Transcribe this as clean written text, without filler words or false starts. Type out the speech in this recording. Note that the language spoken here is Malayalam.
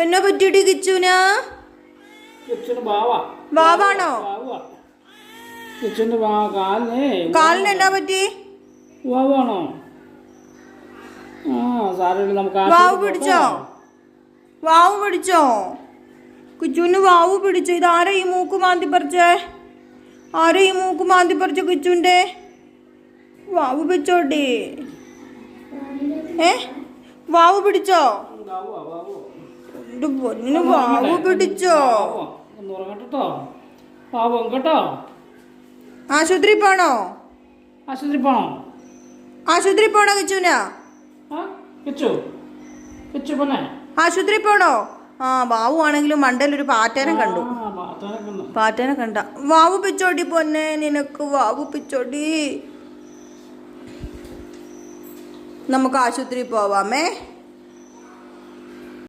എന്നാ പറ്റിയിട്ട് കിച്ചുനാ? വാവാണോ? കാലിന് എന്നാ പറ്റി? വാവാണോ? വാവ് പിടിച്ചോ? വാവ് പിടിച്ചോ? കിച്ചുവിന് വാവ് പിടിച്ചോ? ഇത് ആരാ ഈ മൂക്ക് മാന്തി പറിച്ചേ? ആരാ ഈ മൂക്ക് മാന്തി പറിച്ച കിച്ചുവിൻ്റെ? വാവ് പിടിച്ചോട്ടെ. വാവ് പിടിച്ചോ? പൊന്നിന് വാവ് പിടിച്ചോ? ആശുപത്രി പോണോ? ആശുപത്രി പോണോ കിച്ചുനാ? ആശുപത്രി പോണോ? ആ വാവു ആണെങ്കിലും മണ്ടയിലൊരു പാറ്റേനെ കണ്ടു. പാറ്റേനെ കണ്ട. വാവു പിച്ചോടി പൊന്നെ, നിനക്ക് വാവു പിച്ചോടി. നമുക്ക് ആശുപത്രി പോവാമേ.